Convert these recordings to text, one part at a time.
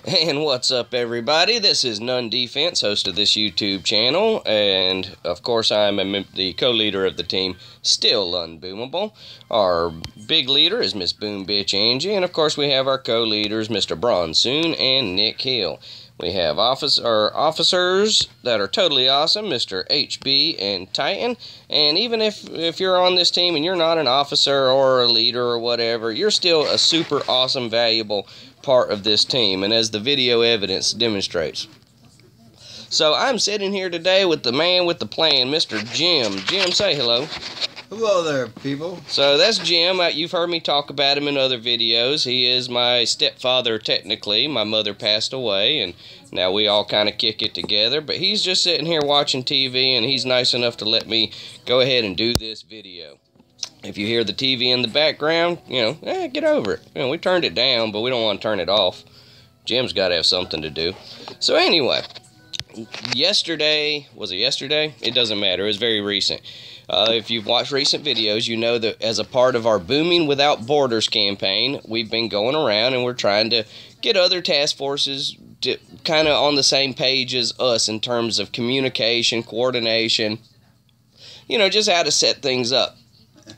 And what's up, everybody? This is None Defense, host of this YouTube channel, and of course I'm the co-leader of the team, still unboomable. Our big leader is Miss Boom Bitch Angie, and of course we have our co-leaders, Mr. Bronsoon and Nick Hill. We have officers that are totally awesome, Mr. HB and Titan, and even if you're on this team and you're not an officer or a leader or whatever, you're still a super awesome, valuable part of this team, and as the video evidence demonstrates. So I'm sitting here today with the man with the plan, Mr. Jim. Jim, say hello. Hello there, people. So that's Jim. You've heard me talk about him in other videos. He is my stepfather, technically. My mother passed away, and now we all kind of kick it together. But he's just sitting here watching TV, and he's nice enough to let me go ahead and do this video. If you hear the TV in the background, get over it. We turned it down, but we don't want to turn it off. Jim's got to have something to do. So anyway, yesterday, was it yesterday? It doesn't matter. It was very recent. If you've watched recent videos, you know that as a part of our Booming Without Borders campaign, we've been going around and we're trying to get other task forces to kind of on the same page as us in terms of communication, coordination, just how to set things up.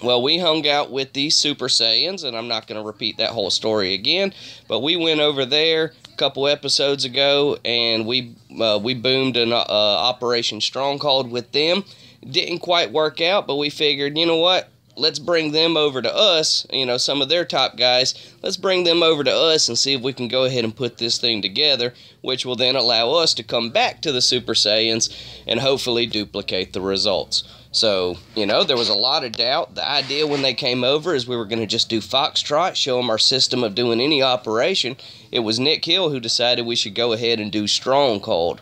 Well, we hung out with these Super Saiyans, and I'm not going to repeat that whole story again, but we went over there a couple episodes ago, and we boomed an Operation Stronghold with them. Didn't quite work out, but we figured, you know what, let's bring them over to us, some of their top guys, let's bring them over to us and see if we can go ahead and put this thing together, which will then allow us to come back to the Super Saiyans and hopefully duplicate the results. So, there was a lot of doubt. The idea when they came over is we were going to just do Foxtrot, show them our system of doing any operation. It was Nick Hill who decided we should go ahead and do Stronghold.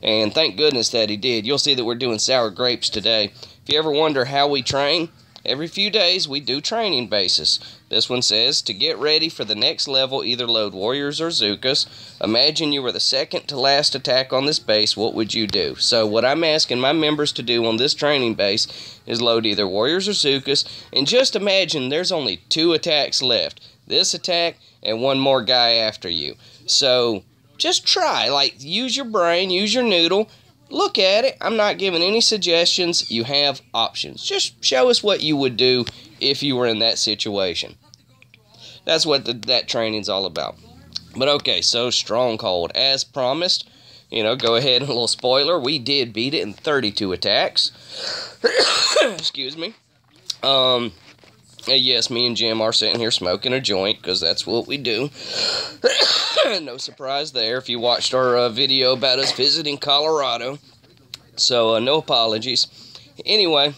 And thank goodness that he did. You'll see that we're doing sour grapes today. If you ever wonder how we train, every few days we do training basis. This one says, to get ready for the next level, either load Warriors or Zookas. Imagine you were the second to last attack on this base, what would you do? So what I'm asking my members to do on this training base is load either Warriors or Zookas, and just imagine there's only 2 attacks left. This attack and one more guy after you. So just try, use your brain, use your noodle, look at it. I'm not giving any suggestions. You have options. Just show us what you would do if you were in that situation. That's what that training's all about. But okay, so Stronghold, as promised, go ahead and a little spoiler, we did beat it in 32 attacks. Excuse me. Yes, me and Jim are sitting here smoking a joint, because that's what we do. No surprise there if you watched our video about us visiting Colorado. So, no apologies. Anyway,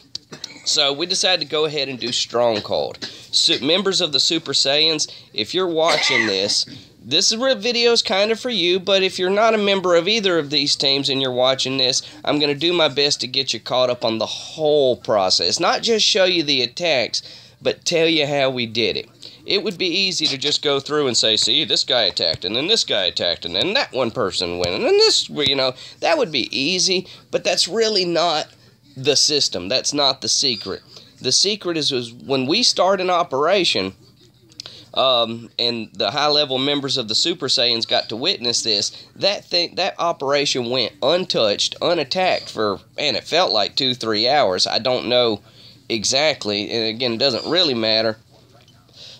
so we decided to go ahead and do Stronghold. So, members of the Super Saiyans, if you're watching this video is kind of for you, but if you're not a member of either of these teams and you're watching this, I'm going to do my best to get you caught up on the whole process. Not just show you the attacks, but tell you how we did it. It would be easy to just go through and say, see, this guy attacked, and then this guy attacked, and then that one person went, and then this, that would be easy, but that's really not the system. That's not the secret. The secret is when we start an operation, and the high-level members of the Super Saiyans got to witness this, that operation went untouched, unattacked for, man, it felt like 2-3 hours. I don't know exactly, and again, it doesn't really matter.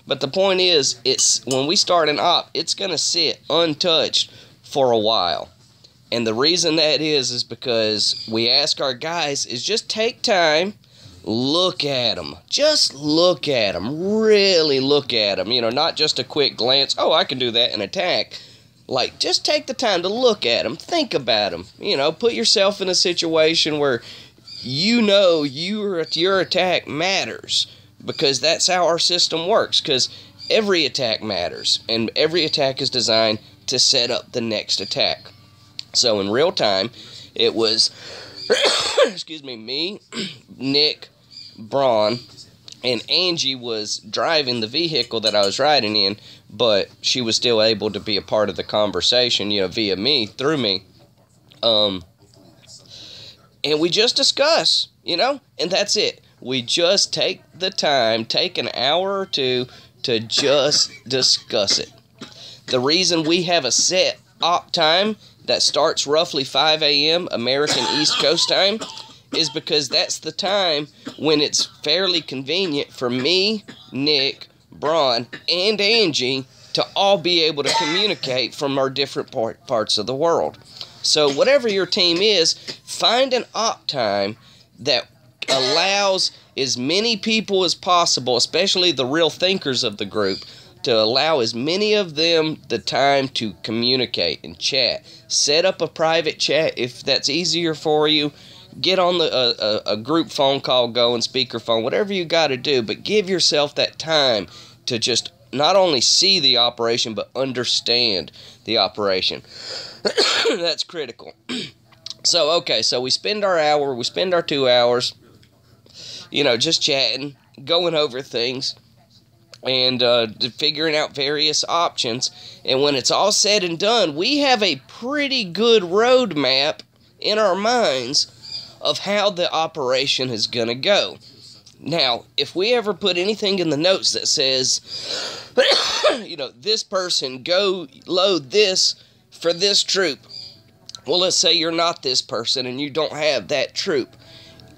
But the point is, when we start an op, it's going to sit untouched for a while. And the reason that is because we ask our guys is just take time, look at them. Just look at them. Really look at them. Not just a quick glance, oh, I can do that and attack. Just take the time to look at them. Think about them. Put yourself in a situation where your attack matters. Because that's how our system works. Because every attack matters. And every attack is designed to set up the next attack. So in real time, it was, excuse me, me, Nick, Braun, and Angie was driving the vehicle that I was riding in. But she was still able to be a part of the conversation, via me, through me. And we just discuss, and that's it. We just take the time, take an hour or two to just discuss it. The reason we have a set op time that starts roughly 5 a.m. American East Coast time is because that's the time when it's fairly convenient for me, Nick, Braun, and Angie to all be able to communicate from our different parts of the world. So whatever your team is, find an op time that allows as many people as possible, especially the real thinkers of the group, to allow as many of them the time to communicate and chat. Set up a private chat if that's easier for you. Get on a group phone call going, speakerphone, whatever you got to do, but give yourself that time to just not only see the operation, but understand the operation. That's critical. So, okay, so we spend our hour, we spend our 2 hours, you know, just chatting, going over things, and figuring out various options. And when it's all said and done, we have a pretty good roadmap in our minds of how the operation is going to go. Now, if we ever put anything in the notes that says, you know, this person, go load this for this troop. Well, let's say you're not this person and you don't have that troop.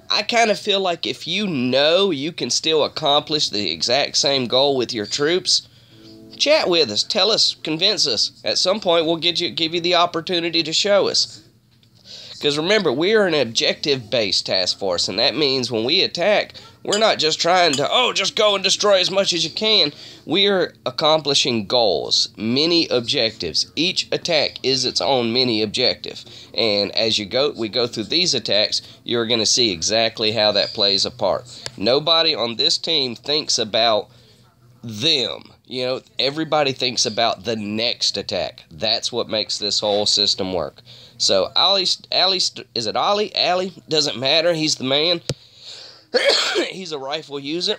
I kind of feel like if you know you can still accomplish the exact same goal with your troops, chat with us, tell us, convince us. At some point, we'll give you the opportunity to show us. Because remember, we are an objective-based task force, and that means when we attack, we're not just trying to, just go and destroy as much as you can. We are accomplishing goals, mini objectives. Each attack is its own mini objective. And as we go through these attacks, you're going to see exactly how that plays a part. Nobody on this team thinks about them. You know, everybody thinks about the next attack. That's what makes this whole system work. So, is it Ollie? Allie? Doesn't matter. He's the man. He's a rifle user.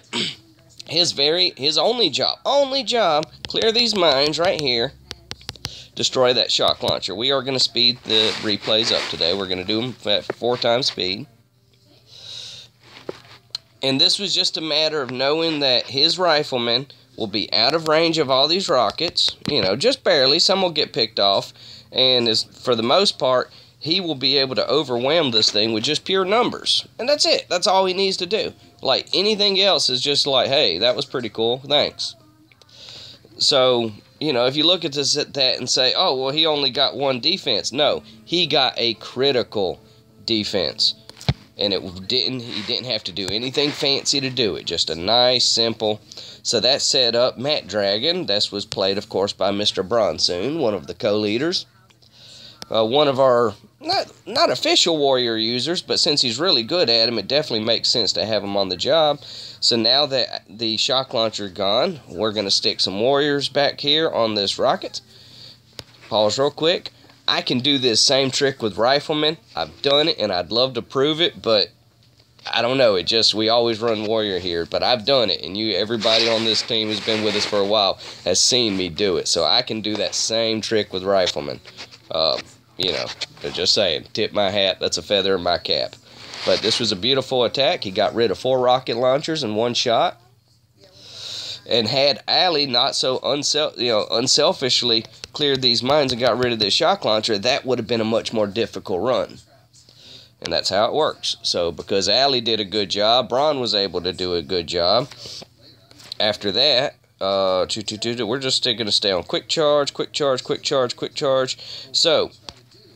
His only job, clear these mines right here, destroy that shock launcher. We are going to speed the replays up today. We're going to do them at 4 times speed. And this was just a matter of knowing that his riflemen will be out of range of all these rockets, you know, just barely. Some will get picked off, and for the most part, he will be able to overwhelm this thing with just pure numbers. And that's it. That's all he needs to do. Like, anything else is just like, hey, that was pretty cool, thanks. So, you know, if you look at that and say, oh, well, he only got 1 defense. No, he got a critical defense. And he didn't have to do anything fancy to do it. Just a nice, simple. So that set up Matt Dragon. This was played, of course, by Mr. Bronsoon, one of the co-leaders. One of our, not official warrior users, but since he's really good at him, it definitely makes sense to have him on the job. So now that the shock launcher is gone, we're going to stick some warriors back here on this rocket. Pause real quick. I can do this same trick with riflemen. I've done it, and I'd love to prove it, but I don't know. We always run warrior here, but I've done it, and everybody on this team who's been with us for a while has seen me do it. So I can do that same trick with riflemen. You know, just saying, tip my hat, that's a feather in my cap. But this was a beautiful attack. He got rid of 4 rocket launchers in 1 shot. And had Allie not so unselfishly cleared these mines and got rid of this shock launcher, that would have been a much more difficult run. And that's how it works. So because Allie did a good job, Braun was able to do a good job. After that, we're just going to stay on quick charge, quick charge, quick charge, quick charge. So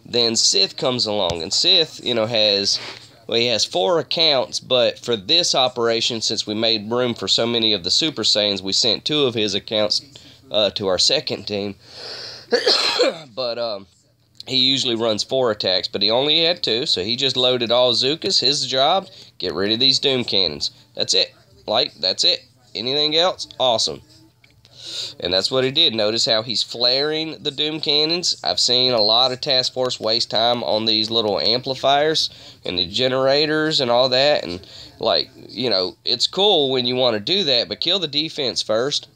then Sith comes along, and Sith, you know, he has 4 accounts, but for this operation, since we made room for so many of the Super Saiyans, we sent 2 of his accounts to our second team. But he usually runs 4 attacks, but he only had 2, so he just loaded all Zukas. His job, get rid of these Doom Cannons. That's it. That's it. Anything else? Awesome. And that's what he did. Notice how he's flaring the Doom Cannons. I've seen a lot of task force waste time on these little amplifiers and the generators and all that. And, like, you know, it's cool when you want to do that, but kill the defense first.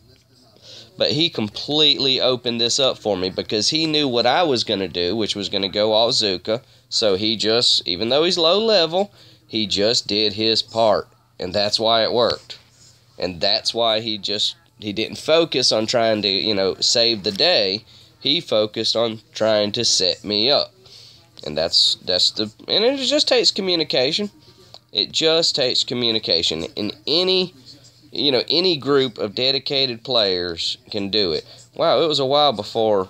But he completely opened this up for me because he knew what I was going to do, which was going to go all Zuka. So he just, even though he's low level, he just did his part. And that's why it worked. And that's why he just he didn't focus on trying to, you know, save the day. He focused on trying to set me up. And and it just takes communication. It just takes communication. And any group of dedicated players can do it. Wow, it was a while before.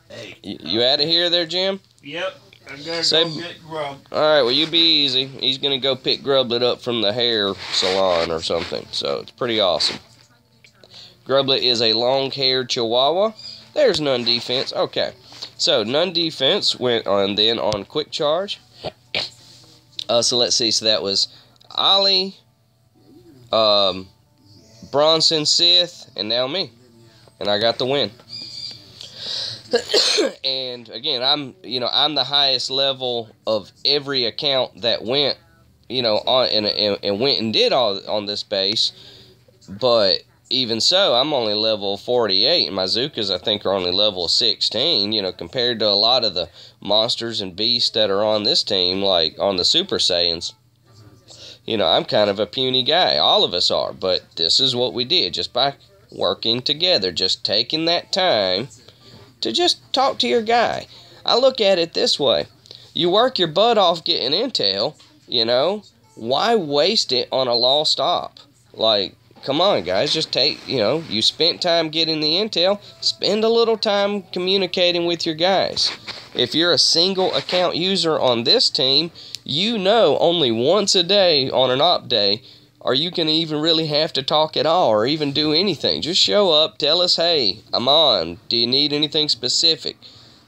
Hey. You out of here there, Jim? Yep. I gotta go get grub. Alright, well, you be easy. He's going to go pick Grublet up from the hair salon or something. So, it's pretty awesome. Grublet is a long-haired Chihuahua. There's none defense. Okay. So, none defense went on then on quick charge. So, let's see. So, that was Ollie, Bronson, Sith, and now me. And I got the win. And again, I'm the highest level of every account that went, on and went and did all on this base. But even so, I'm only level 48, and my Zookas I think are only level 16. Compared to a lot of the monsters and beasts that are on this team, like on the Super Saiyans. I'm kind of a puny guy. All of us are, but this is what we did just by working together, just taking that time to just talk to your guy. I look at it this way. You work your butt off getting intel, why waste it on a lost op? Like, come on, guys, just take, you spent time getting the intel, spend a little time communicating with your guys. If you're a single account user on this team, only once a day on an op day, are you going to even really have to talk at all or even do anything? Just show up, tell us, hey, I'm on. Do you need anything specific?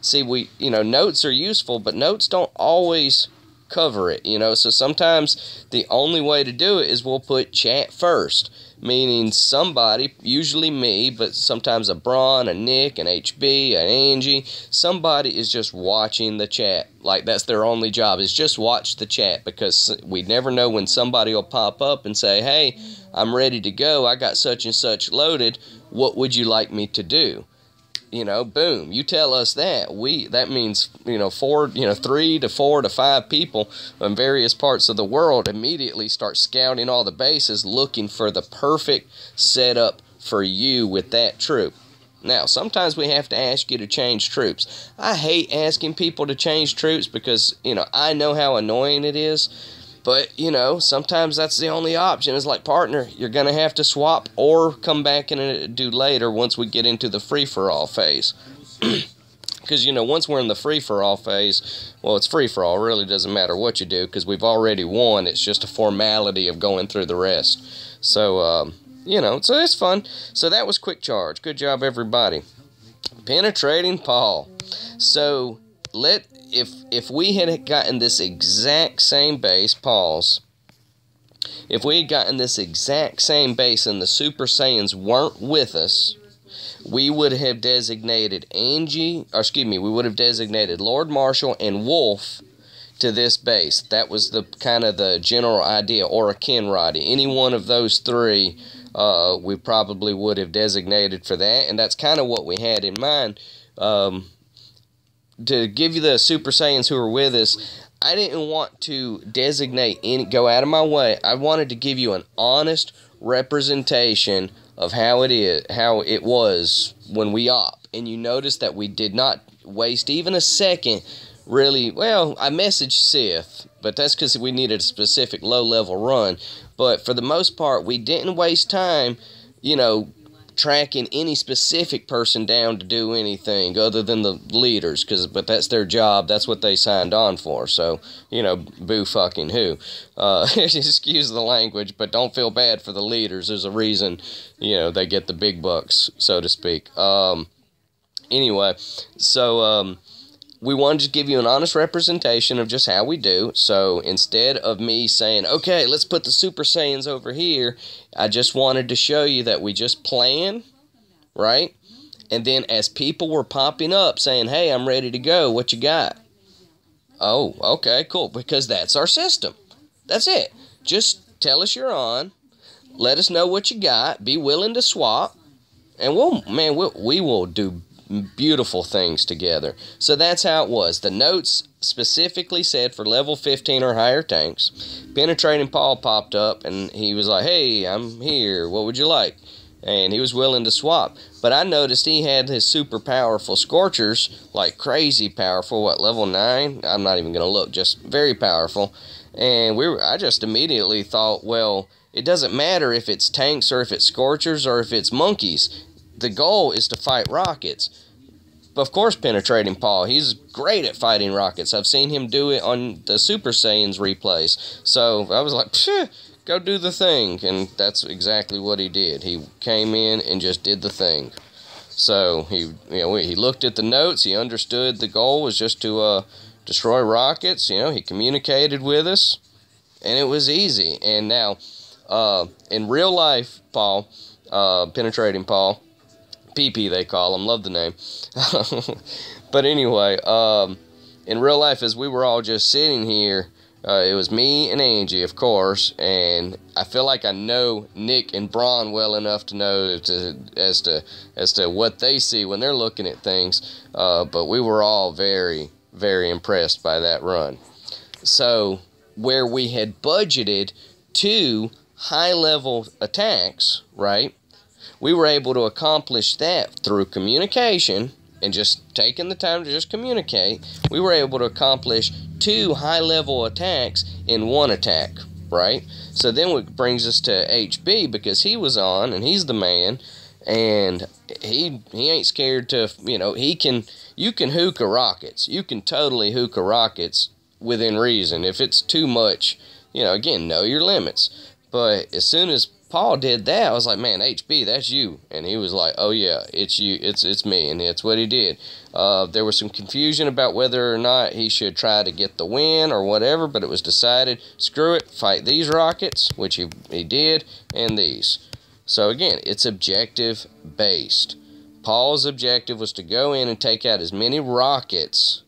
See, notes are useful, but notes don't always cover it, So sometimes the only way to do it is we'll put chat first, meaning somebody, usually me, but sometimes a Braun, a Nick, an HB, an Angie, somebody is just watching the chat. Like, that's their only job, is just watch the chat, because we never know when somebody will pop up and say, hey, I'm ready to go, I got such and such loaded, what would you like me to do? Boom, you tell us that. That means, 3 to 4 to 5 people in various parts of the world immediately start scouting all the bases, looking for the perfect setup for you with that troop. Now, sometimes we have to ask you to change troops. I hate asking people to change troops because, I know how annoying it is. But, sometimes that's the only option. It's like, partner, you're going to have to swap or come back and do later once we get into the free-for-all phase. Because, once we're in the free-for-all phase, well, it's free-for-all. It really doesn't matter what you do because we've already won. It's just a formality of going through the rest. So, so it's fun. So that was quick charge. Good job, everybody. Penetrating Paul. So, if we had gotten this exact same base, pause. If we had gotten this exact same base and the Super Saiyans weren't with us, we would have designated we would have designated Lord Marshall and Wolf to this base. That was the kind of the general idea, or a Kenroddy. Any one of those three, we probably would have designated for that, and that's kind of what we had in mind. To give you the Super Saiyans who were with us, I didn't want to go out of my way. I wanted to give you an honest representation of how it was when we op. And you notice that we did not waste even a second, really. Well, I messaged Sith, but that's because we needed a specific low-level run. But for the most part, we didn't waste time, tracking any specific person down to do anything other than the leaders, but that's their job, that's what they signed on for, so, boo fucking who. Excuse the language, but don't feel bad for the leaders. There's a reason, they get the big bucks, so to speak. Anyway, so, we wanted to give you an honest representation of just how we do. So instead of me saying, okay, let's put the Super Saiyans over here, I just wanted to show you that we just plan, right? And then as people were popping up saying, hey, I'm ready to go, what you got? Oh, okay, cool, because that's our system. That's it. Just tell us you're on, let us know what you got, be willing to swap, and we will do beautiful things together. So that's how it was. The notes specifically said for level 15 or higher tanks. Penetrating Paul popped up and he was like, hey, I'm here, what would you like? and he was willing to swap. But I noticed he had his super powerful Scorchers, like crazy powerful, what, level 9? I'm not even going to look, just very powerful. And I just immediately thought, well, it doesn't matter if it's tanks or if it's Scorchers or if it's monkeys. The goal is to fight rockets. Of course, Penetrating Paul, he's great at fighting rockets. I've seen him do it on the Super Saiyans replays. So I was like, phew, go do the thing. And that's exactly what he did. He came in and just did the thing. So he looked at the notes. He understood the goal was just to destroy rockets. He communicated with us, and it was easy. And now, in real life, Paul, Penetrating Paul, PP they call him, love the name. But anyway, in real life, as we were all just sitting here, it was me and Angie, of course, and I feel like I know Nick and Braun well enough to know as to what they see when they're looking at things. But we were all very, very impressed by that run. So where we had budgeted 2 high-level attacks, right? We were able to accomplish that through communication and just taking the time to just communicate. We were able to accomplish 2 high-level attacks in 1 attack, right? So then it brings us to HB, because he was on and he's the man, and he ain't scared to, you can hookah rockets. You can totally hookah rockets within reason. If it's too much, again, know your limits. But as soon as Paul did that, I was like, man, HB, that's you. And he was like, oh yeah, it's you, it's me, and that's what he did. There was some confusion about whether or not he should try to get the win or whatever, but it was decided, screw it, fight these rockets, which he did, and these. So again, it's objective based. Paul's objective was to go in and take out as many rockets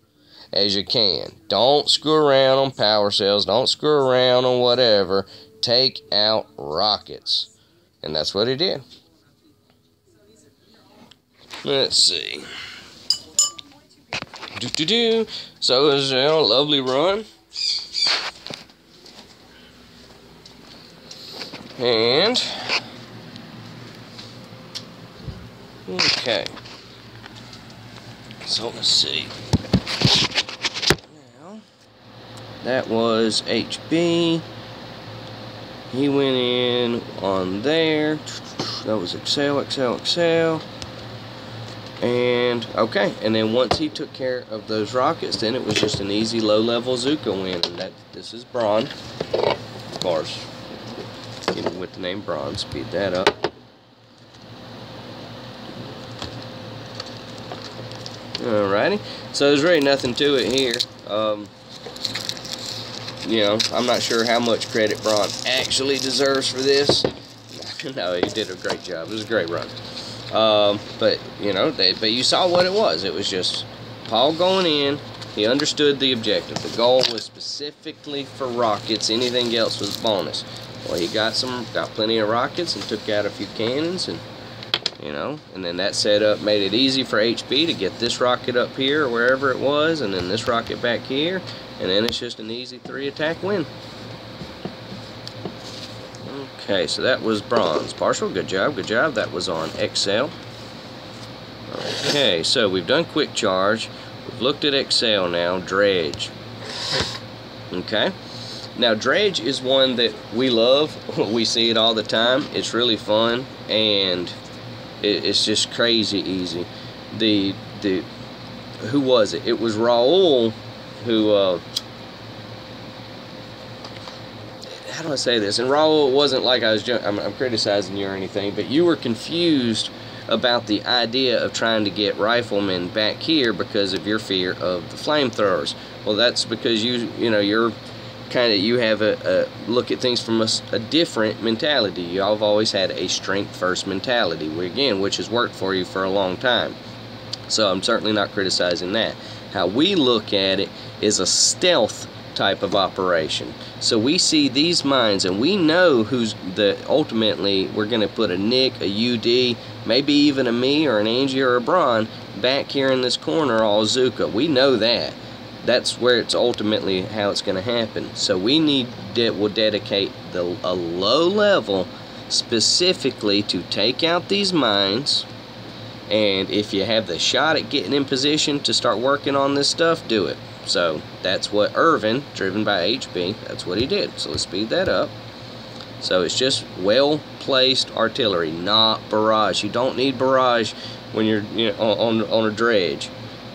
as you can. Don't screw around on power cells, don't screw around on whatever. Take out rockets. And that's what he did. Let's see. So it was a lovely run. And okay. So let's see. Now that was HB. He went in on there. That was Excel. And, okay. And then once he took care of those rockets, then it was just an easy low-level Zuka win. And this is Braun. Of course. With the name Braun. Speed that up. Alrighty. So there's really nothing to it here. I'm not sure how much credit Braun actually deserves for this. No, he did a great job. It was a great run. But you saw what it was. It was just Paul going in. He understood the objective. The goal was specifically for rockets. Anything else was bonus. Well, he got plenty of rockets and took out a few cannons, and and then that setup made it easy for HB to get this rocket up here or wherever it was, and then this rocket back here. And then it's just an easy 3-attack win. Okay, so that was Bronze. Partial, good job, good job. That was on Excel. Okay, so we've done Quick Charge. We've looked at Excel now. Dredge. Okay. Now, Dredge is one that we love. We see it all the time. It's really fun, and it's just crazy easy. Who was it? It was Raul who, how do I say this? And Raul, it wasn't like I'm criticizing you or anything, but you were confused about the idea of trying to get riflemen back here because of your fear of the flamethrowers. Well, that's because you have a look at things from a different mentality. Y'all have always had a strength first mentality, which has worked for you for a long time. So I'm certainly not criticizing that. How we look at it is a stealth type of operation. So we see these mines and we know ultimately we're going to put a Nick, a UD, maybe even a me or an Angie or a Braun back here in this corner all Zuka. We know that. That's where it's ultimately how it's going to happen. So we will dedicate a low level specifically to take out these mines. And if you have the shot at getting in position to start working on this stuff, do it. So that's what Irvin, driven by HB, that's what he did. So let's speed that up. So it's just well-placed artillery, not barrage. You don't need barrage when you're on a dredge.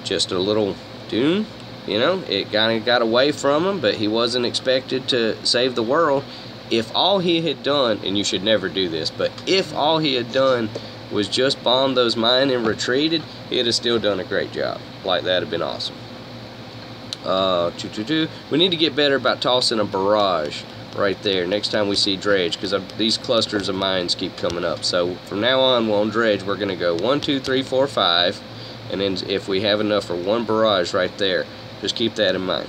Just a little tune, it kind of got away from him, but he wasn't expected to save the world. If all he had done, and you should never do this, but if all he had done was just bombed those mines and retreated, he'd have still done a great job. Like, that'd have been awesome. We need to get better about tossing a barrage right there next time we see Dredge, because these clusters of mines keep coming up. So from now on, on Dredge, we're going to go 1, 2, 3, 4, 5, and then if we have enough for one barrage right there, just keep that in mind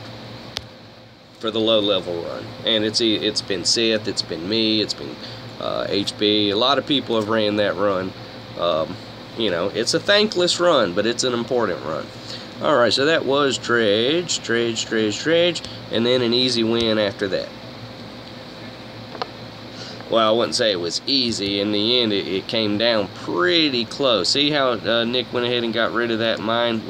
for the low level run. And it's been Sith, it's been me, it's been HB. A lot of people have ran that run. It's a thankless run, but it's an important run. Alright, so that was Dredge, and then an easy win after that. Well, I wouldn't say it was easy. In the end, it came down pretty close. See how Nick went ahead and got rid of that mine?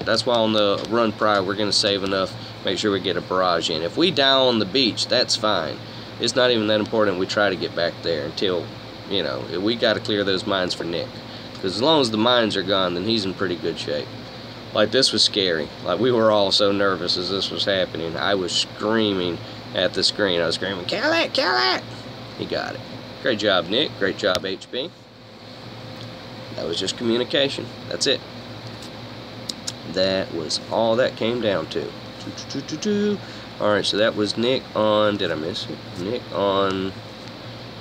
That's why on the run prior, we're gonna save enough, make sure we get a barrage in. If we die on the beach, that's fine. It's not even that important we try to get back there until, we got to clear those mines for Nick. Because as long as the mines are gone, then he's in pretty good shape. Like, this was scary. Like, we were all so nervous as this was happening. I was screaming at the screen. I was screaming, kill it, kill it! He got it. Great job, Nick. Great job, HB. That was just communication. That's it. That was all that came down to. Alright, so that was Nick on, did I miss it? Nick on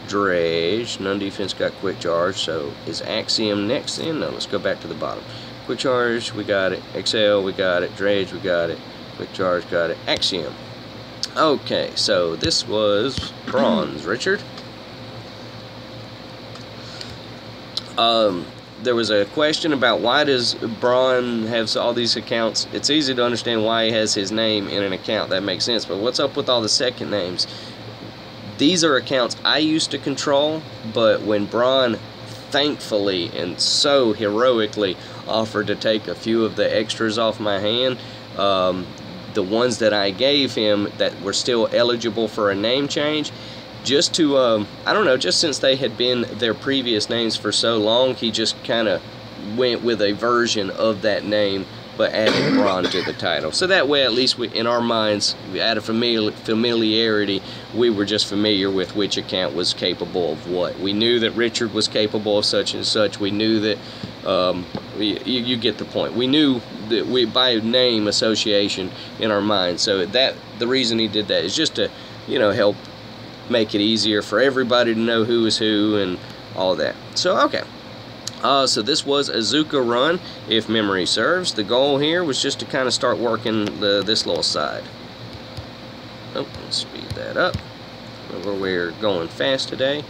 Dredge. None defense got quick charge, so is Axiom next then? No, let's go back to the bottom. Quick charge, we got it. Excel, we got it. Dredge, we got it. Quick charge, got it. Axiom. Okay, so this was bronze, Richard. There was a question about why does Braun have all these accounts. It's easy to understand why he has his name in an account. That makes sense. But what's up with all the second names? These are accounts I used to control, but when Braun thankfully and so heroically offered to take a few of the extras off my hand, the ones that I gave him that were still eligible for a name change, just to, I don't know, just since they had been their previous names for so long, he just kind of went with a version of that name, but added Braun to the title. So that way, at least in our minds, out of familiarity, we were just familiar with which account was capable of what. We knew that Richard was capable of such and such. We knew that, you get the point. We knew that by name association in our minds. So the reason he did that is just to, help make it easier for everybody to know who is who and all that. So, okay. So this was a Zuka run, if memory serves. The goal here was just to kind of start working this little side. Oh, let's speed that up. We're going fast today.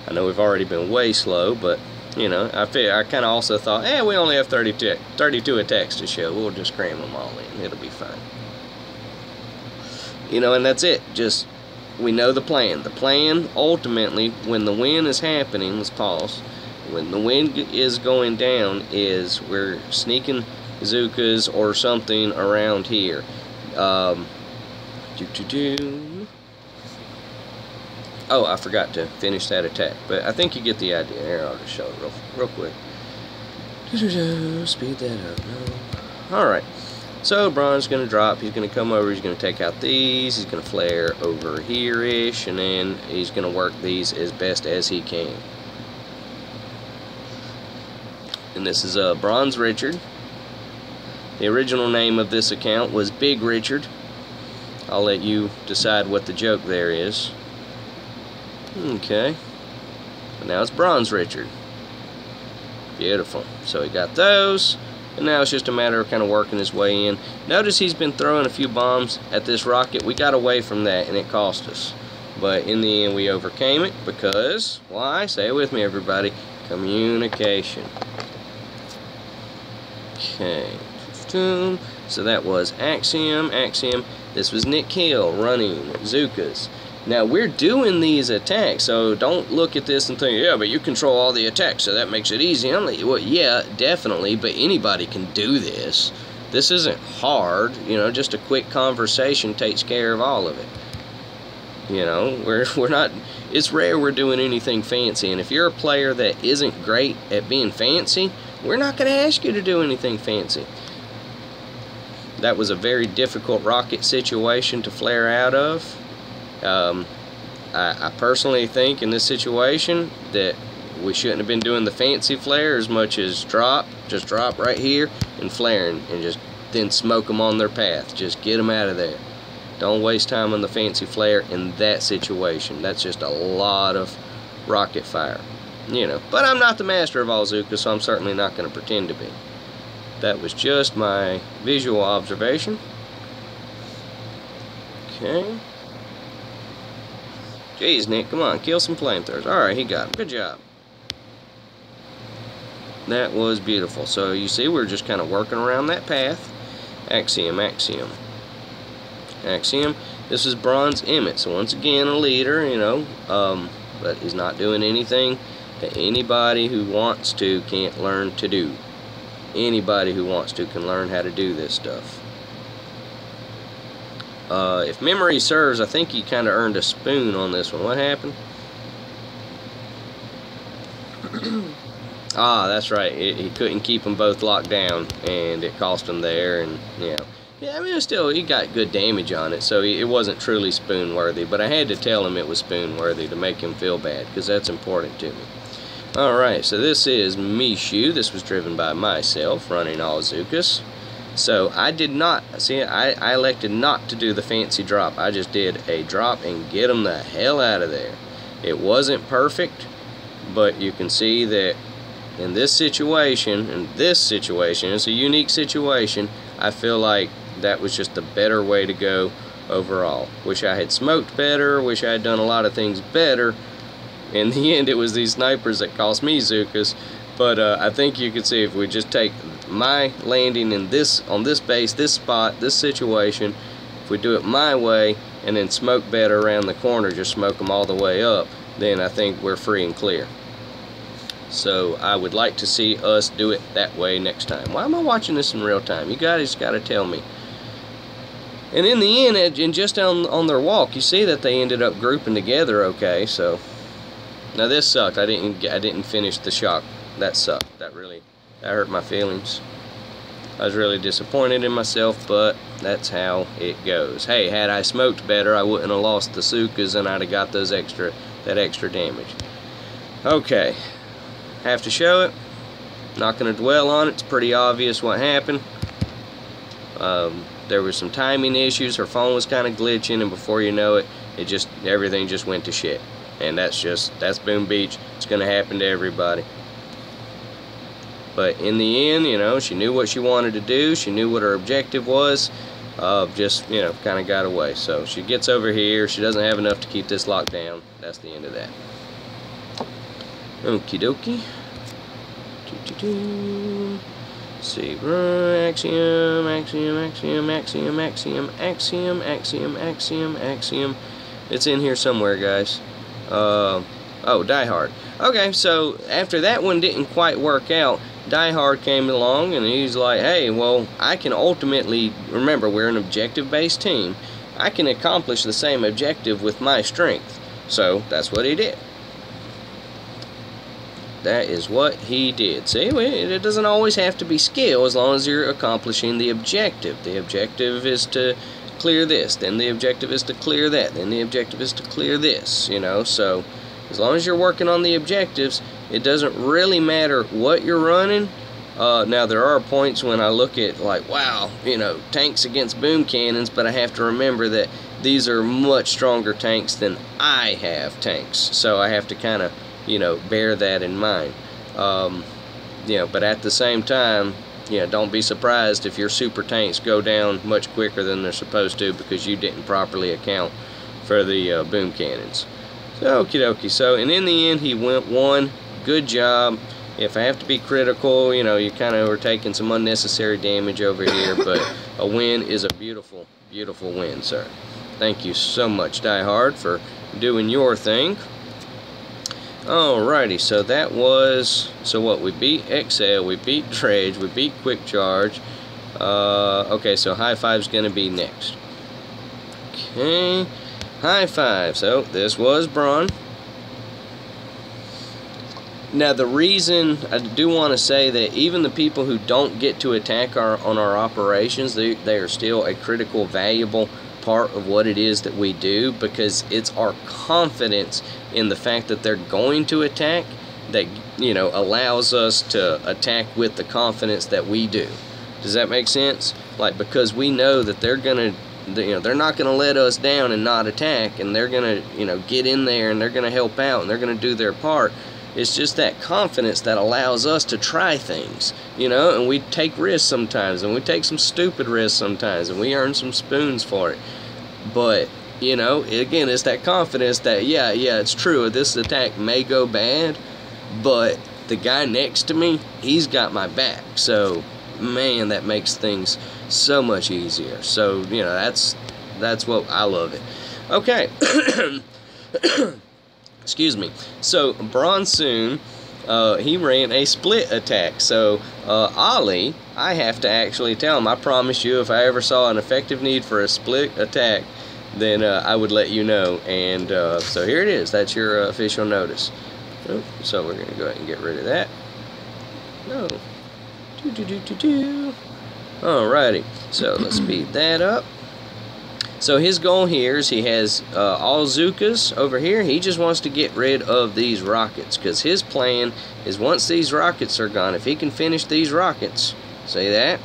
I know we've already been way slow, but, I kind of also thought, we only have 32 attacks to show. We'll just cram them all in. It'll be fine. And that's it. Just, we know the plan. The plan, ultimately, when the wind is happening, let's pause. When the wind is going down, is we're sneaking Zukas or something around here. Oh, I forgot to finish that attack, but I think you get the idea. Here, I'll just show it real quick. Speed that up. No. Alright, so Braun's going to drop. He's going to come over. He's going to take out these. He's going to flare over here-ish, and then he's going to work these as best as he can. And this is Bronze Richard. The original name of this account was Big Richard. I'll let you decide what the joke there is. Okay. And now it's Bronze Richard. Beautiful. So he got those. And now it's just a matter of kind of working his way in. Notice he's been throwing a few bombs at this rocket. We got away from that and it cost us. But in the end we overcame it because, why? Say it with me, everybody. Communication. Okay. So that was Axiom. This was Nick Hill running Zukas. Now, we're doing these attacks, so don't look at this and think, yeah, but you control all the attacks, so that makes it easy. I'm like, well, yeah, definitely, but anybody can do this. This isn't hard, you know, just a quick conversation takes care of all of it. You know, we're not, it's rare we're doing anything fancy, and if you're a player that isn't great at being fancy, we're not going to ask you to do anything fancy. That was a very difficult rocket situation to flare out of. I personally think in this situation that we shouldn't have been doing the fancy flare as much as just drop right here and flaring and just then smoke them on their path. Just get them out of there. Don't waste time on the fancy flare in that situation. That's just a lot of rocket fire, you know. But I'm not the master of all Zookas, so I'm certainly not going to pretend to be. That was just my visual observation. Okay. Jeez, Nick, come on, kill some flamethrowers. Alright, he got him. Good job. That was beautiful. So you see, we're just kind of working around that path. Axiom, Axiom. Axiom. This is Bronze Emmett. So once again, a leader, you know, but he's not doing anything that anybody who wants to can't learn to do. Anybody who wants to can learn how to do this stuff. If memory serves, I think he kind of earned a spoon on this one. What happened? Ah, that's right. He couldn't keep them both locked down, and it cost him there. And yeah, I mean, still, he got good damage on it, so it wasn't truly spoon worthy. But I had to tell him it was spoon worthy to make him feel bad, because that's important to me. All right, so this is Mishu. This was driven by myself, running all Zookas. So I did not, see, I elected not to do the fancy drop. I just did a drop and get them the hell out of there. It wasn't perfect, but you can see that in this situation, it's a unique situation, I feel like that was just a better way to go overall. Wish I had smoked better, wish I had done a lot of things better. In the end, it was these snipers that cost me Zookas. But I think you can see if we just take my landing in on this base, this spot, this situation, if we do it my way and then smoke better around the corner, just smoke them all the way up, then I think we're free and clear. So I would like to see us do it that way next time. Why am I watching this in real time? You guys got to tell me. And in the end, and just on their walk, you see that they ended up grouping together okay. So now this sucked. I didn't finish the shock. That sucked. That hurt my feelings. I was really disappointed in myself, but that's how it goes. Hey, had I smoked better, I wouldn't have lost the Zookas, and I'd have got that extra damage. Okay, have to show it. Not going to dwell on it. It's pretty obvious what happened. There were some timing issues. Her phone was kind of glitching, and before you know it, everything just went to shit. And that's Boom Beach. It's going to happen to everybody. But in the end, you know, she knew what she wanted to do. She knew what her objective was. Just, you know, kind of got away. So she gets over here. She doesn't have enough to keep this locked down. That's the end of that. Okie dokie. See, Axiom, Axiom, Axiom, Axiom, Axiom, Axiom, Axiom, Axiom, Axiom. It's in here somewhere, guys. Oh, Die Hard. Okay, so after that one didn't quite work out, Die Hard came along and he's like, hey, well, I can ultimately, remember, we're an objective-based team, I can accomplish the same objective with my strength. So that's what he did. That is what he did. See, it doesn't always have to be skill as long as you're accomplishing the objective. The objective is to clear this, then the objective is to clear that, then the objective is to clear this, you know. So as long as you're working on the objectives, it doesn't really matter what you're running. Now there are points when I look at like, wow, you know, tanks against boom cannons, but I have to remember that these are much stronger tanks than I have tanks, so I have to kind of, you know, bear that in mind. You know, but at the same time, you know, don't be surprised if your super tanks go down much quicker than they're supposed to because you didn't properly account for the boom cannons. So, okie dokie. So, and in the end, he won. Good job. If I have to be critical, you know, you kind of are taking some unnecessary damage over here, but a win is a beautiful, beautiful win, sir. Thank you so much, Die Hard, for doing your thing. Alrighty, so that was, so what, we beat Exhale, we beat Dredge, we beat Quick Charge. Okay, so High Five's gonna be next. Okay, High Five, so this was Braun. Now the reason, I do want to say that even the people who don't get to attack on our operations, they are still a critical, valuable part of what it is that we do, because it's our confidence in the fact that they're going to attack that, you know, allows us to attack with the confidence that we do. Does that make sense? Like, because we know that they're gonna, you know, they're not gonna let us down and not attack, and they're gonna, you know, get in there and they're gonna help out and they're gonna do their part. It's just that confidence that allows us to try things, you know, and we take risks sometimes, and we take some stupid risks sometimes, and we earn some spoons for it. But, you know, again, it's that confidence that, yeah, it's true, this attack may go bad, but the guy next to me, he's got my back. So, man, that makes things so much easier. So, you know, that's what I love it. Okay. Excuse me. So Bronsoon, he ran a split attack. So Ollie, I have to actually tell him, I promise you, if I ever saw an effective need for a split attack, then I would let you know. And so here it is. That's your official notice. So we're going to go ahead and get rid of that. No. Alrighty. So let's speed that up. So his goal here is he has all Zookas over here. He just wants to get rid of these rockets, because his plan is once these rockets are gone, if he can finish these rockets, see that?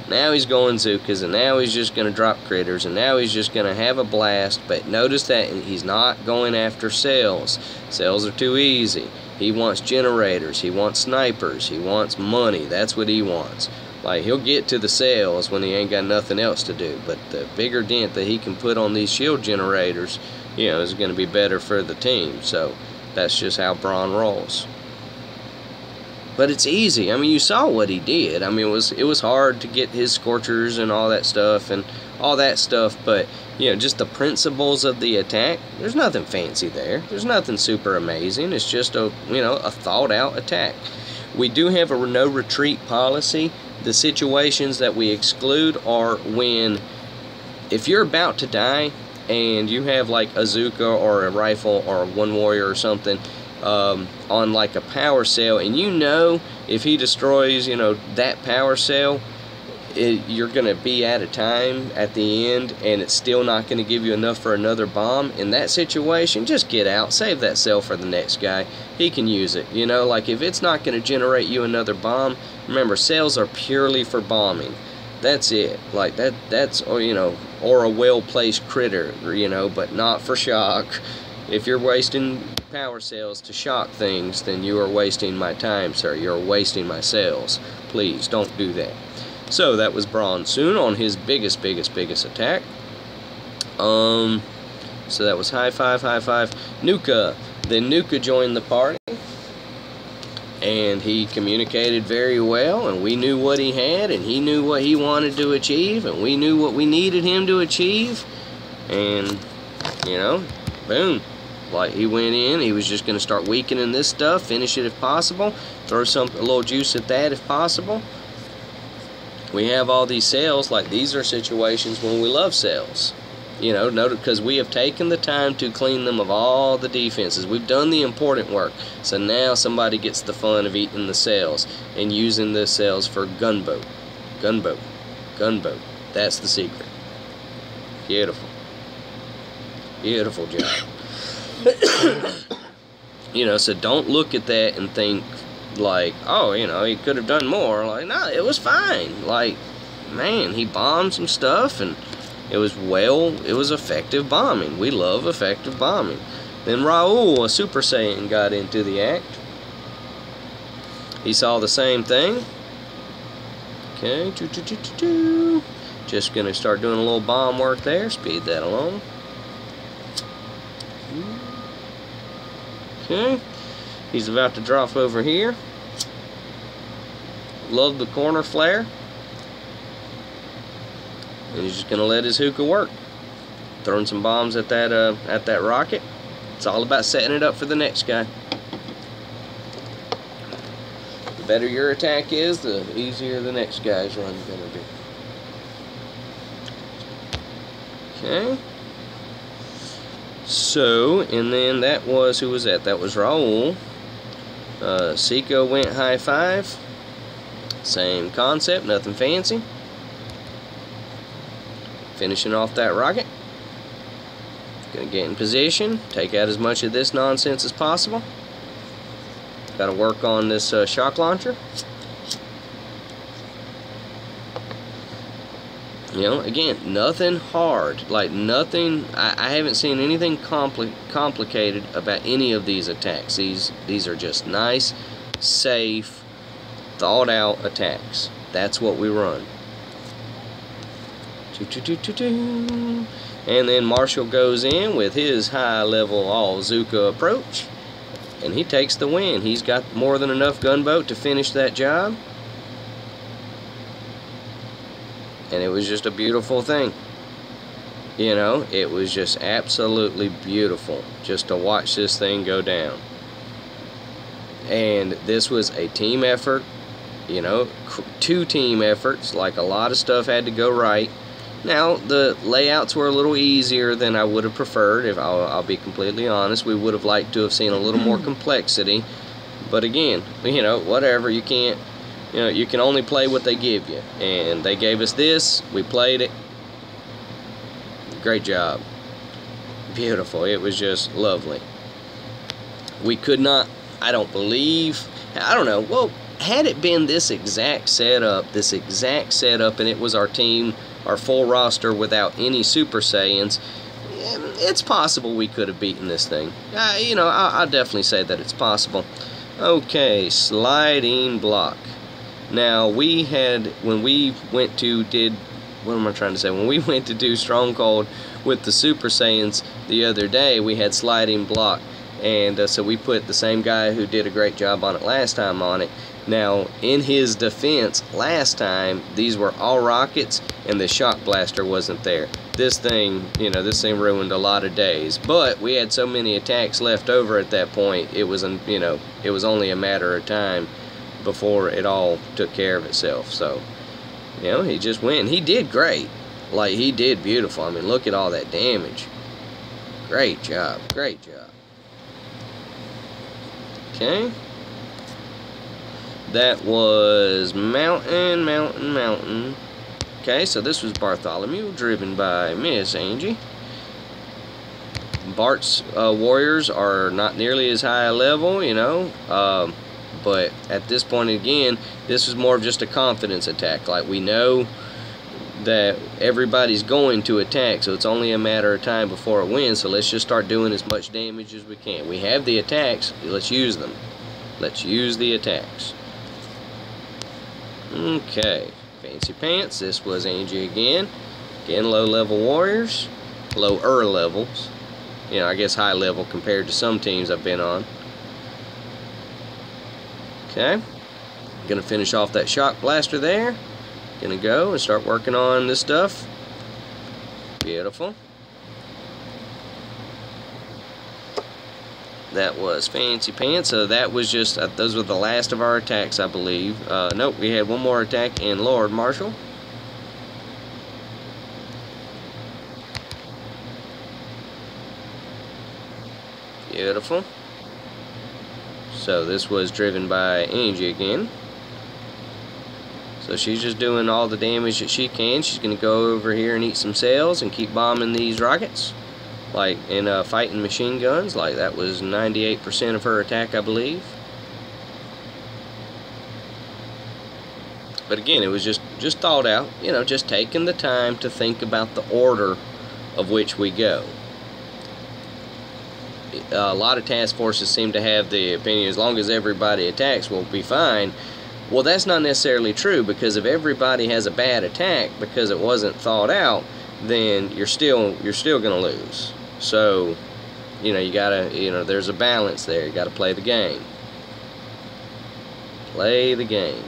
Now he's going Zookas, and now he's just going to drop critters, and now he's just going to have a blast. But notice that he's not going after cells. Cells are too easy. He wants generators. He wants snipers. He wants money. That's what he wants. Like, he'll get to the cells when he ain't got nothing else to do, but the bigger dent that he can put on these shield generators, you know, is going to be better for the team. So that's just how Braun rolls. But it's easy. I mean, you saw what he did. I mean, it was hard to get his Scorchers and all that stuff, but, you know, just the principles of the attack, there's nothing fancy there. There's nothing super amazing. It's just a, you know, a thought out attack. We do have a no retreat policy. The situations that we exclude are when, if you're about to die and you have like a Zooka or a rifle or one warrior or something on like a power cell, and you know if he destroys, you know, that power cell, you're going to be out of time at the end, and it's still not going to give you enough for another bomb. In that situation, just get out, save that cell for the next guy. He can use it, you know, like if it's not going to generate you another bomb, remember, cells are purely for bombing. That's it. Like that's, or, you know, or a well-placed critter, you know, but not for shock. If you're wasting power cells to shock things, then you are wasting my time, sir. You're wasting my cells. Please don't do that. So that was Bronsoon on his biggest attack. So that was High Five. Nuka. Then Nuka joined the party, and he communicated very well, and we knew what he had, and he knew what he wanted to achieve, and we knew what we needed him to achieve, and, you know, boom. Like, he went in, he was just going to start weakening this stuff, finish it if possible, throw a little juice at that if possible. We have all these cells, like these are situations when we love cells. You know, because we have taken the time to clean them of all the defenses. We've done the important work. So now somebody gets the fun of eating the cells and using the cells for gunboat. Gunboat. That's the secret. Beautiful. Beautiful job. You know, so don't look at that and think, like, oh, you know, he could have done more. Like, no, it was fine. Like, man, he bombed some stuff, and it was effective bombing. We love effective bombing. Then Raul, a Super Saiyan, got into the act. He saw the same thing. Okay, just gonna start doing a little bomb work there. Speed that along. Okay, he's about to drop over here. Love the corner flare. And he's just going to let his hookah work. throwing some bombs at that rocket. It's all about setting it up for the next guy. The better your attack is, the easier the next guy's run is gonna be. Okay. So, and then that was, who was that? That was Raul. Seiko went high 5. Same concept, nothing fancy. Finishing off that rocket. Gonna get in position, take out as much of this nonsense as possible. Got to work on this shock launcher. You know, again, nothing hard, like nothing. I haven't seen anything complicated about any of these attacks. These are just nice, safe, thought out attacks. That's what we run. And then Marshall goes in with his high-level all-Zuka approach, and he takes the win. He's got more than enough gunboat to finish that job. And it was just a beautiful thing. You know, it was just absolutely beautiful just to watch this thing go down. And this was a team effort, you know, 2 team efforts. Like, a lot of stuff had to go right. Now, the layouts were a little easier than I would have preferred, if I'll be completely honest. We would have liked to have seen a little more complexity. But again, you know, whatever, you can't, you know, you can only play what they give you. And they gave us this, we played it. Great job. Beautiful. It was just lovely. We could not, I don't know, well, had it been this exact setup, and it was our team, our full roster without any Super Saiyans, it's possible we could have beaten this thing. You know, I'll definitely say that it's possible. Okay, sliding block. Now, we had, when we went to when we went to do Stronghold with the Super Saiyans the other day, we had sliding block. And so we put the same guy who did a great job on it last time on it. Now, in his defense, last time, these were all rockets, and the shock blaster wasn't there. This thing, you know, this thing ruined a lot of days. But we had so many attacks left over at that point, it was, you know, it was only a matter of time before it all took care of itself. So, you know, he just went, and he did great. Like, he did beautiful. I mean, look at all that damage. Great job, great job. Okay. That was mountain. Okay, so this was Bartholomew, driven by Miss Angie. Bart's warriors are not nearly as high a level, you know, but at this point, again, this was more of just a confidence attack. Like, we know that everybody's going to attack, so it's only a matter of time before it wins, so let's just start doing as much damage as we can. We have the attacks, let's use them. Let's use the attacks. Okay, fancy pants. This was Angie again. Again, low-level warriors. Lower levels. You know, I guess high level compared to some teams I've been on. Okay. Gonna finish off that shock blaster there. Gonna go and start working on this stuff. Beautiful. That was fancy pants. So that was just, those were the last of our attacks, I believe. Nope, we had one more attack in Lord Marshall. Beautiful. So this was driven by Angie again. So she's just doing all the damage that she can. She's going to go over here and eat some cells and keep bombing these rockets. Like in fighting machine guns, like that was 98% of her attack, I believe. But again, it was just thought out, you know, just taking the time to think about the order of which we go. A lot of task forces seem to have the opinion, as long as everybody attacks, we'll be fine. Well, that's not necessarily true, because if everybody has a bad attack because it wasn't thought out, then you're still gonna lose. So, you know, you gotta, you know, there's a balance there. You gotta play the game. Play the game.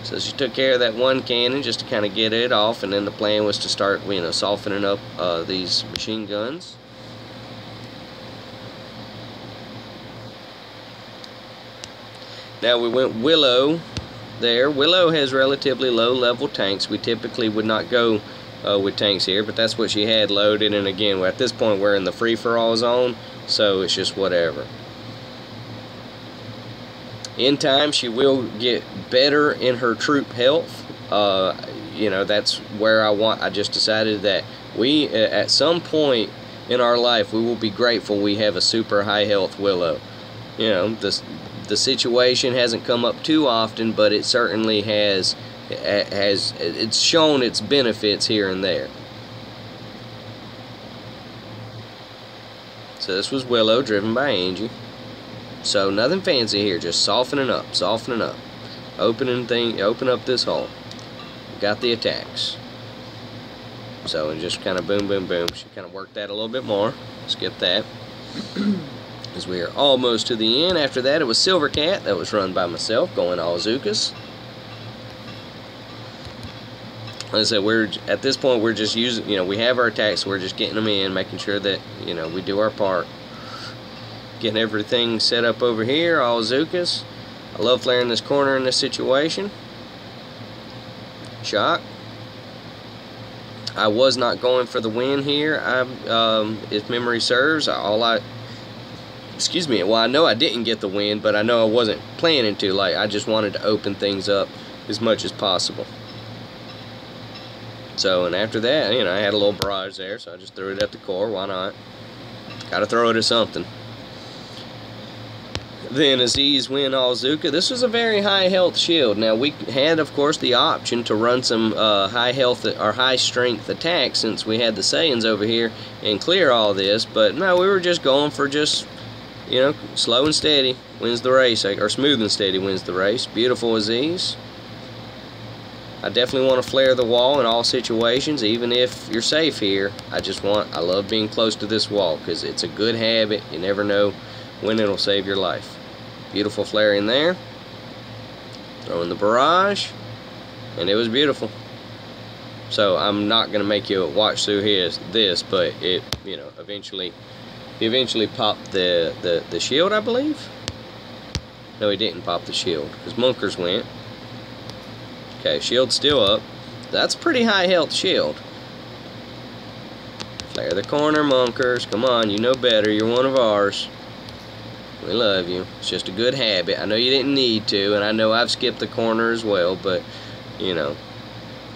So she took care of that one cannon just to kind of get it off, and then the plan was to start, you know, softening up these machine guns. Now we went Willow there. Willow has relatively low level tanks. We typically would not go with tanks here, but that's what she had loaded, and again, at this point we're in the free-for-all zone, so it's just whatever. In time, she will get better in her troop health. You know, that's where I just decided that we, at some point in our life, we will be grateful we have a super high health Willow. You know, the situation hasn't come up too often, but it certainly has it's shown its benefits here and there. So this was Willow, driven by Angie. So nothing fancy here, just softening up, open up this hole. Got the attacks. So and just kind of boom, boom, boom. Should kind of work that a little bit more. Let's get that. As we are almost to the end. After that, it was Silver Cat. That was run by myself, going all Zookas. Like I said, at this point we're just using, you know, we have our attacks, so we're just getting them in, making sure that, you know, we do our part. Getting everything set up over here, all Zookas. I love flaring this corner in this situation. Shock. I was not going for the win here. If memory serves, excuse me, well, I know I didn't get the win, but I know I wasn't planning to. Like, I just wanted to open things up as much as possible. So, and after that, you know, I had a little barrage there, so I just threw it at the core. Why not? Gotta throw it at something. Then Aziz win all Zuka. This was a very high health shield. Now we had, of course, the option to run some high health or high strength attacks since we had the sayians over here and clear all this. But no, we were just going for just, you know, slow and steady wins the race, or smooth and steady wins the race. Beautiful Aziz. I definitely want to flare the wall in all situations, even if you're safe here. I love being close to this wall because it's a good habit. You never know when it'll save your life. Beautiful flare in there. Throwing the barrage. And it was beautiful. So I'm not going to make you watch through this, but it, you know, eventually popped the shield, I believe. No, he didn't pop the shield because Munkers went. Okay, shield's still up. That's a pretty high health shield. Flare the corner, Munkers. Come on, you know better. You're one of ours. We love you. It's just a good habit. I know you didn't need to, and I know I've skipped the corner as well, but, you know,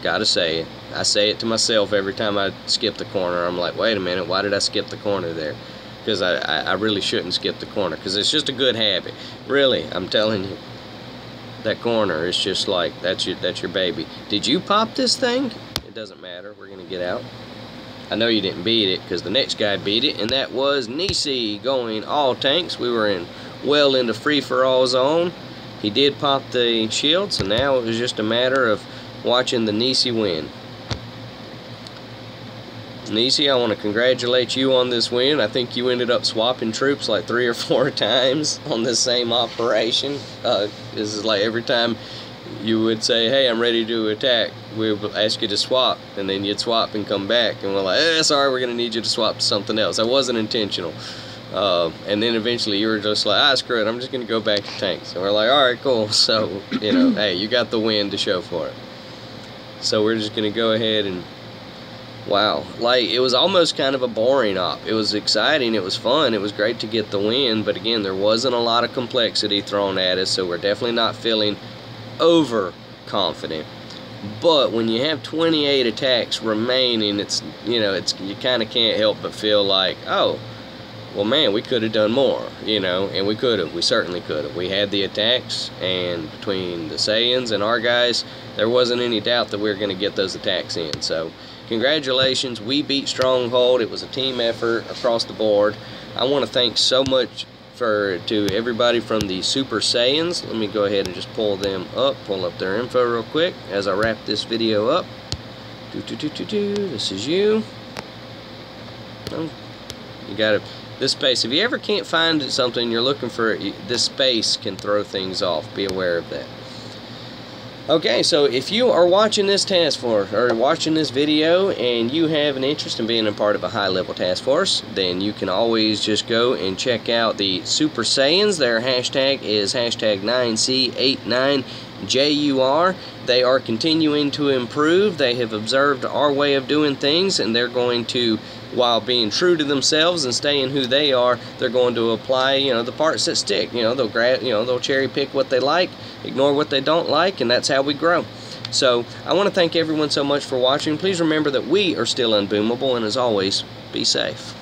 gotta say it. I say it to myself every time I skip the corner. I'm like, wait a minute, why did I skip the corner there? Because I really shouldn't skip the corner, because it's just a good habit. Really, I'm telling you. That corner is just like, that's your baby. Did you pop this thing? It doesn't matter. We're going to get out. I know you didn't beat it because the next guy beat it, and that was Nisi going all tanks. We were well into free-for-all zone. He did pop the shield, so now it was just a matter of watching the Nisi win. Nisi, I want to congratulate you on this win. I think you ended up swapping troops like 3 or 4 times on the same operation. This is like every time you would say, hey, I'm ready to attack, we would ask you to swap, and then you'd swap and come back, and we're like, sorry, we're going to need you to swap to something else. That wasn't intentional. And then eventually you were just like, screw it, I'm just going to go back to tanks. And we're like, all right, cool. So, you know, hey, you got the win to show for it. So we're just going to go ahead and, wow, like, it was almost kind of a boring op. It was exciting, it was fun, it was great to get the win, but again, there wasn't a lot of complexity thrown at us, so we're definitely not feeling overconfident. But when you have 28 attacks remaining, it's, you know, you kind of can't help but feel like, oh, well, man, we could have done more, you know, and we could have. We certainly could have. We had the attacks, and between the sayians and our guys, there wasn't any doubt that we were going to get those attacks in. So, congratulations. We beat Stronghold. It was a team effort across the board. I want to thank so much to everybody from the Super Saiyans. Let me go ahead and just pull up their info real quick as I wrap this video up. This is you. Oh, you got to... This space, if you ever can't find something you're looking for, this space can throw things off. Be aware of that. Okay, so if you are watching this task force, or watching this video, and you have an interest in being a part of a high-level task force, then you can always just go and check out the Super Saiyans. Their hashtag is hashtag 9C89JUR. They are continuing to improve. They have observed our way of doing things, and they're going to, while being true to themselves and staying who they are, they're going to apply, the parts that stick. They'll cherry pick what they like, ignore what they don't like, and that's how we grow. So I want to thank everyone so much for watching. Please remember that we are still unboomable, and as always, be safe.